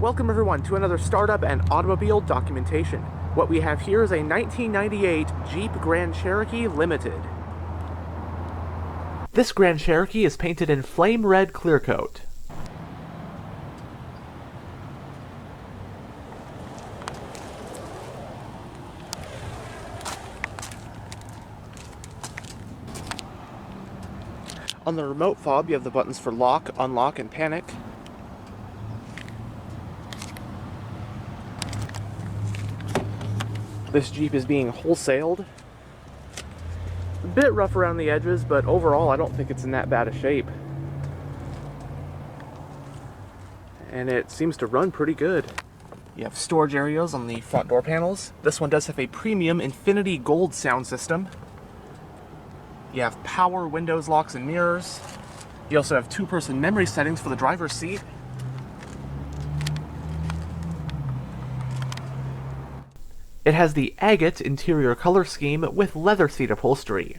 Welcome everyone to another startup and automobile documentation. What we have here is a 1998 Jeep Grand Cherokee Limited. This Grand Cherokee is painted in flame red clear coat. On the remote fob, you have the buttons for lock, unlock, and panic. This Jeep is being wholesaled. A bit rough around the edges, but overall I don't think it's in that bad a shape. And it seems to run pretty good. You have storage areas on the front door panels. This one does have a premium Infinity Gold sound system. You have power windows, locks, and mirrors. You also have two-person memory settings for the driver's seat. It has the agate interior color scheme with leather seat upholstery.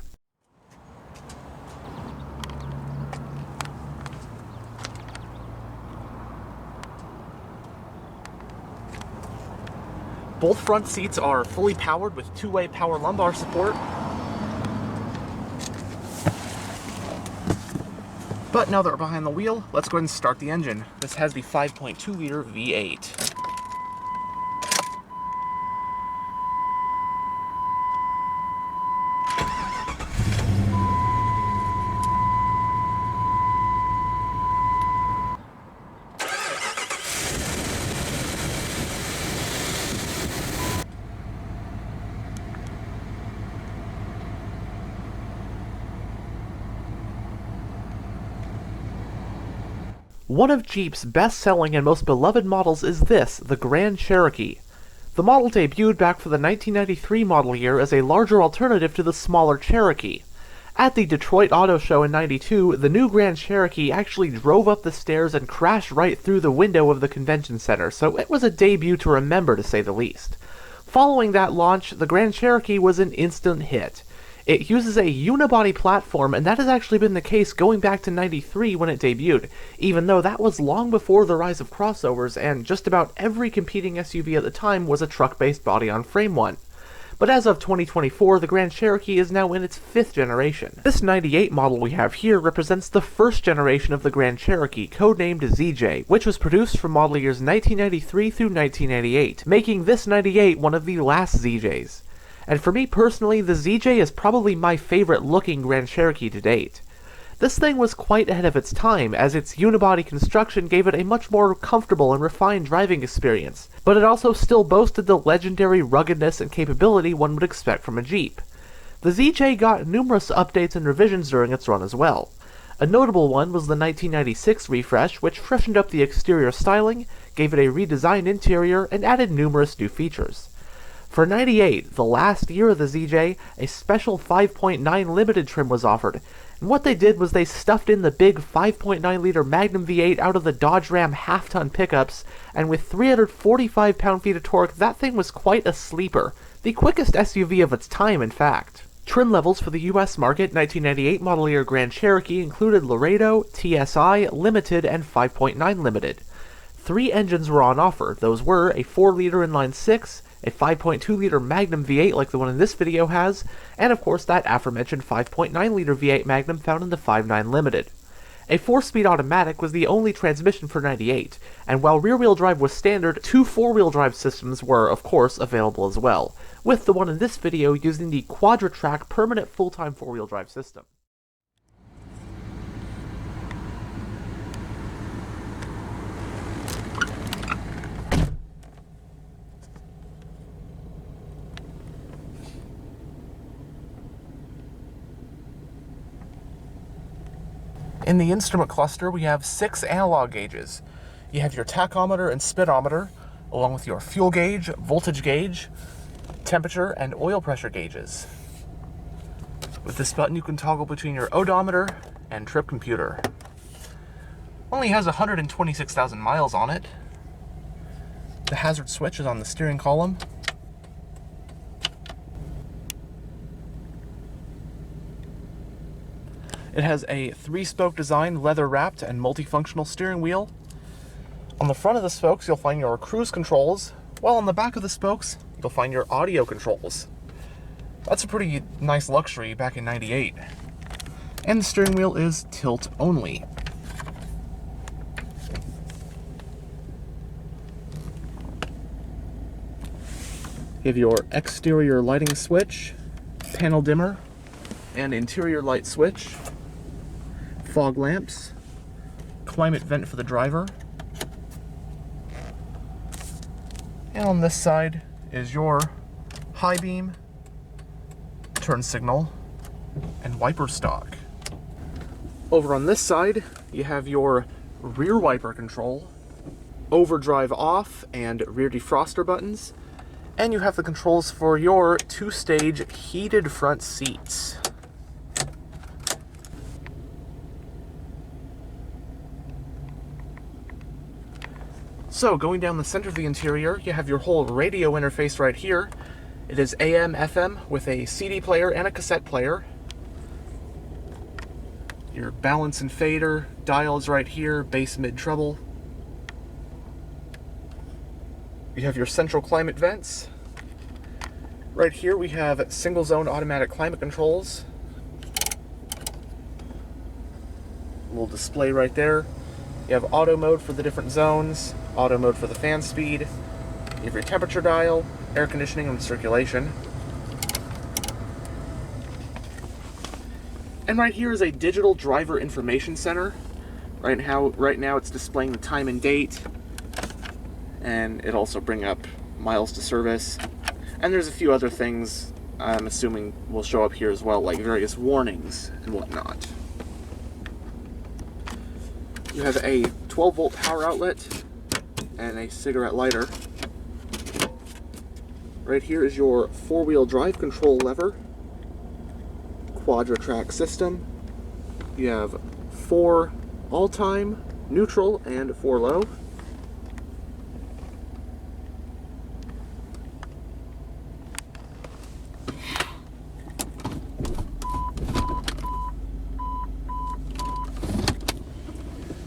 Both front seats are fully powered with two-way power lumbar support. But now that we're behind the wheel, let's go ahead and start the engine. This has the 5.2-liter V8. One of Jeep's best-selling and most beloved models is this, the Grand Cherokee. The model debuted back for the 1993 model year as a larger alternative to the smaller Cherokee. At the Detroit Auto Show in '92, the new Grand Cherokee actually drove up the stairs and crashed right through the window of the convention center, so it was a debut to remember, to say the least. Following that launch, the Grand Cherokee was an instant hit. It uses a unibody platform, and that has actually been the case going back to '93 when it debuted, even though that was long before the rise of crossovers, and just about every competing SUV at the time was a truck-based body-on-frame one. But as of 2024, the Grand Cherokee is now in its 5th generation. This '98 model we have here represents the first generation of the Grand Cherokee, codenamed ZJ, which was produced from model years 1993 through 1998, making this '98 one of the last ZJs. And for me personally, the ZJ is probably my favorite looking Grand Cherokee to date. This thing was quite ahead of its time, as its unibody construction gave it a much more comfortable and refined driving experience, but it also still boasted the legendary ruggedness and capability one would expect from a Jeep. The ZJ got numerous updates and revisions during its run as well. A notable one was the 1996 refresh, which freshened up the exterior styling, gave it a redesigned interior, and added numerous new features. For '98, the last year of the ZJ, a special 5.9 limited trim was offered, and what they did was they stuffed in the big 5.9-liter Magnum V8 out of the Dodge Ram half-ton pickups, and with 345 pound-feet of torque, that thing was quite a sleeper, the quickest SUV of its time, in fact. Trim levels for the US market 1998 model year Grand Cherokee included Laredo, TSI, Limited, and 5.9 Limited. 3 engines were on offer. Those were a 4-liter inline-6, a 5.2-liter Magnum V8 like the one in this video has, and of course that aforementioned 5.9-liter V8 Magnum found in the 5.9 Limited. A 4-speed automatic was the only transmission for '98, and while rear-wheel drive was standard, 2 4-wheel drive systems were, of course, available as well, with the one in this video using the Quadra-Trac permanent full-time 4-wheel drive system. In the instrument cluster, we have 6 analog gauges. You have your tachometer and speedometer, along with your fuel gauge, voltage gauge, temperature, and oil pressure gauges. With this button, you can toggle between your odometer and trip computer. Only has 126,000 miles on it. The hazard switch is on the steering column. It has a 3-spoke design, leather-wrapped, and multifunctional steering wheel. On the front of the spokes, you'll find your cruise controls, while on the back of the spokes, you'll find your audio controls. That's a pretty nice luxury back in '98. And the steering wheel is tilt only. You have your exterior lighting switch, panel dimmer, and interior light switch, fog lamps, climate vent for the driver. And on this side is your high beam, turn signal, and wiper stalk. Over on this side, you have your rear wiper control, overdrive off, and rear defroster buttons. And you have the controls for your 2-stage heated front seats. So, going down the center of the interior, you have your whole radio interface right here. It is AM, FM with a CD player and a cassette player. Your balance and fader dials right here, bass, mid, treble. You have your central climate vents. Right here we have single zone automatic climate controls. A little display right there. You have auto mode for the different zones, auto mode for the fan speed. You have your temperature dial, air conditioning, and circulation. And right here is a digital driver information center. Right now it's displaying the time and date, and it also bring up miles to service. And there's a few other things I'm assuming will show up here as well, like various warnings and whatnot. You have a 12-volt power outlet and a cigarette lighter. Right here is your 4-wheel drive control lever, Quadra-Trac system. You have 4 all-time, neutral, and 4 low.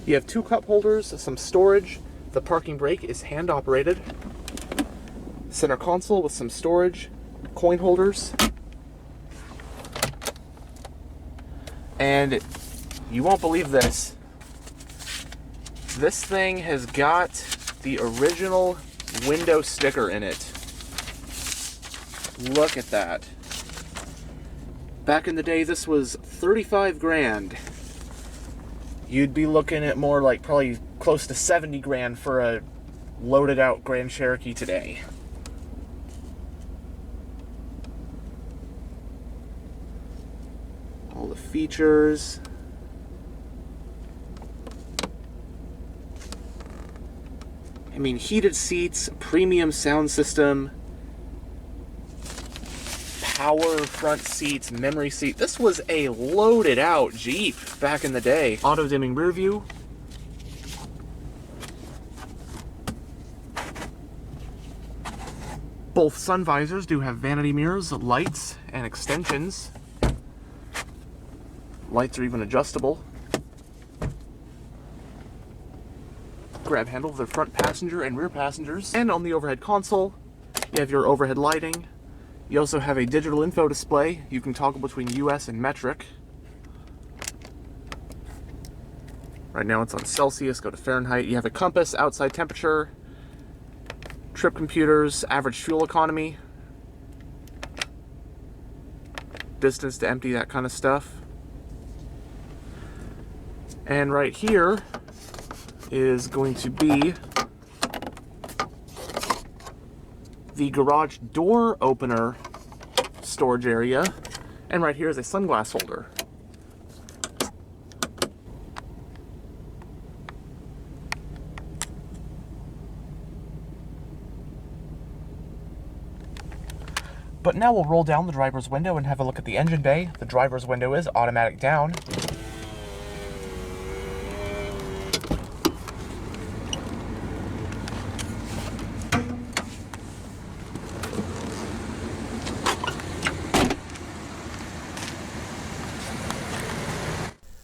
You have 2 cup holders, some storage. The parking brake is hand operated. Center console with some storage, coin holders. And you won't believe this. This thing has got the original window sticker in it. Look at that. Back in the day, this was 35 grand. You'd be looking at more like probably close to 70 grand for a loaded out Grand Cherokee today. All the features. I mean, heated seats, premium sound system, power front seats, memory seat. This was a loaded out Jeep back in the day. Auto dimming rear view. Both sun visors do have vanity mirrors, lights, and extensions. Lights are even adjustable. Grab handle for the front passenger and rear passengers. And on the overhead console, you have your overhead lighting. You also have a digital info display. You can toggle between US and metric. Right now it's on Celsius, go to Fahrenheit. You have a compass, outside temperature, trip computers, average fuel economy, distance to empty, that kind of stuff. And right here is going to be the garage door opener storage area, and right here is a sunglass holder. But now we'll roll down the driver's window and have a look at the engine bay. The driver's window is automatic down.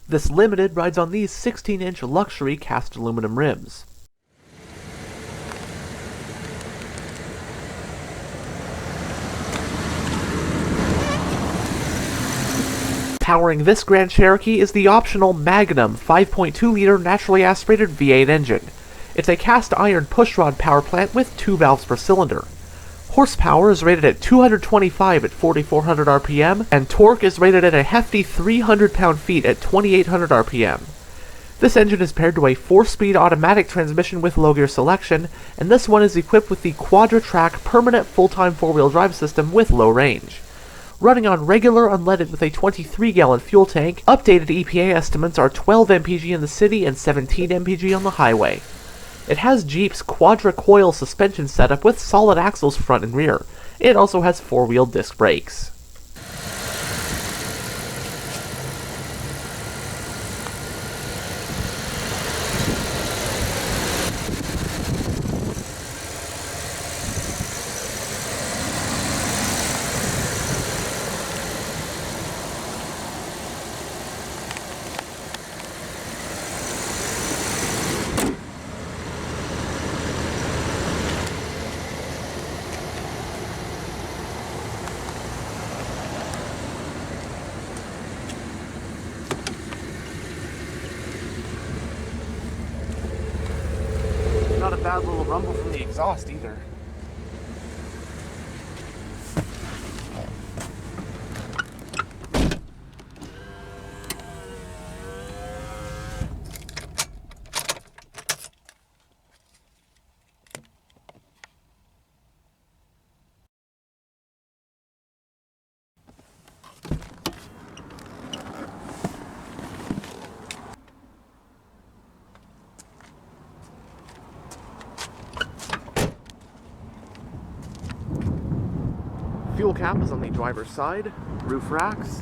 This Limited rides on these 16-inch luxury cast aluminum rims. Powering this Grand Cherokee is the optional Magnum 5.2-liter naturally aspirated V8 engine. It's a cast iron pushrod power plant with 2 valves per cylinder. Horsepower is rated at 225 at 4,400 RPM, and torque is rated at a hefty 300 pound-feet at 2,800 RPM. This engine is paired to a 4-speed automatic transmission with low gear selection, and this one is equipped with the Quadra-Trac permanent full-time 4-wheel drive system with low range. Running on regular unleaded with a 23-gallon fuel tank, updated EPA estimates are 12 mpg in the city and 17 mpg on the highway. It has Jeep's quadra-coil suspension setup with solid axles front and rear. It also has 4-wheel disc brakes. Not a bad little rumble from the exhaust either. Fuel cap is on the driver's side, roof racks.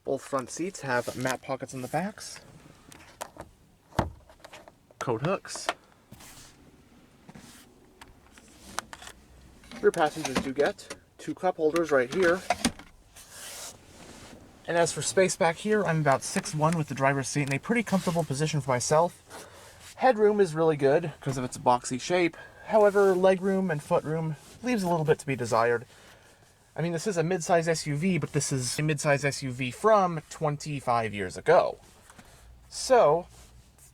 Both front seats have mat pockets in the backs, coat hooks. Rear passengers do get 2 cup holders right here. And as for space back here, I'm about 6'1" with the driver's seat in a pretty comfortable position for myself. Headroom is really good because of its boxy shape. However, legroom and footroom leaves a little bit to be desired. I mean, this is a mid-size SUV, but this is a mid-size SUV from 25 years ago. So,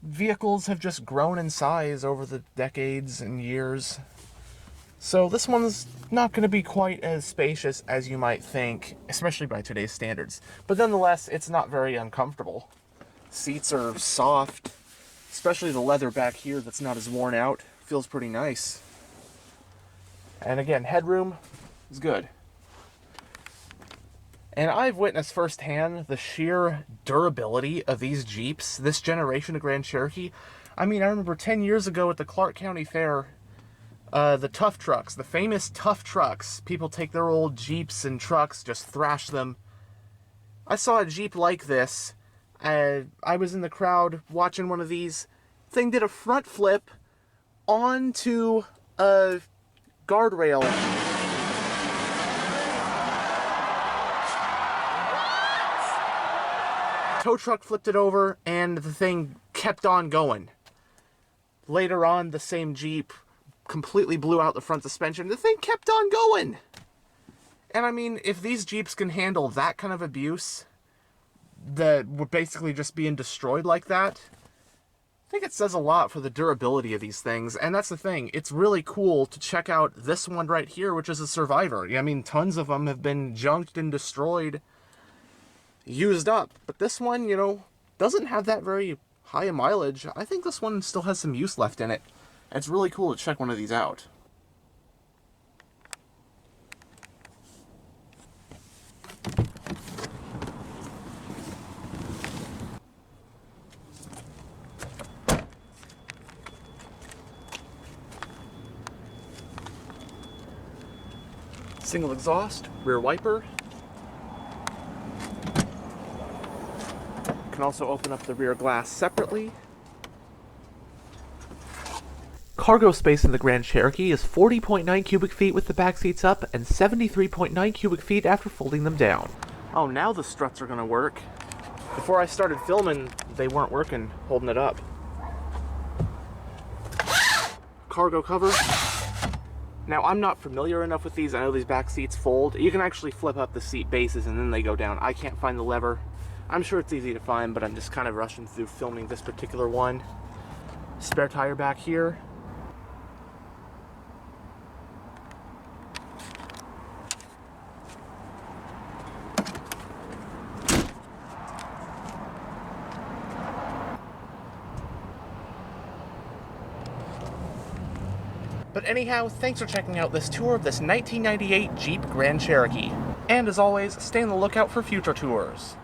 vehicles have just grown in size over the decades and years. So this one's not going to be quite as spacious as you might think, especially by today's standards. But nonetheless, it's not very uncomfortable. Seats are soft, especially the leather back here that's not as worn out. Feels pretty nice. And again, headroom is good. And I've witnessed firsthand the sheer durability of these Jeeps, this generation of Grand Cherokee. I mean, I remember 10 years ago at the Clark County Fair, the tough trucks, the famous tough trucks. People take their old Jeeps and trucks, just thrash them. I saw a Jeep like this. I was in the crowd watching one of these. Thing did a front flip onto a guardrail. Tow truck flipped it over, and the thing kept on going. Later on, the same Jeep completely blew out the front suspension. The thing kept on going. And I mean, if these Jeeps can handle that kind of abuse, that we're basically just being destroyed like that, I think it says a lot for the durability of these things. And that's the thing. It's really cool to check out this one right here, which is a Survivor. I mean, tons of them have been junked and destroyed, used up, but this one, you know, doesn't have that very high a mileage. I think this one still has some use left in it. And it's really cool to check one of these out. Single exhaust, rear wiper. Can also open up the rear glass separately. Cargo space in the Grand Cherokee is 40.9 cubic feet with the back seats up and 73.9 cubic feet after folding them down. Oh, now the struts are gonna work. Before I started filming, they weren't working, holding it up. Cargo cover. Now, I'm not familiar enough with these. I know these back seats fold. You can actually flip up the seat bases and then they go down. I can't find the lever. I'm sure it's easy to find, but I'm just kind of rushing through filming this particular one. Spare tire back here. But anyhow, thanks for checking out this tour of this 1998 Jeep Grand Cherokee. And as always, stay on the lookout for future tours.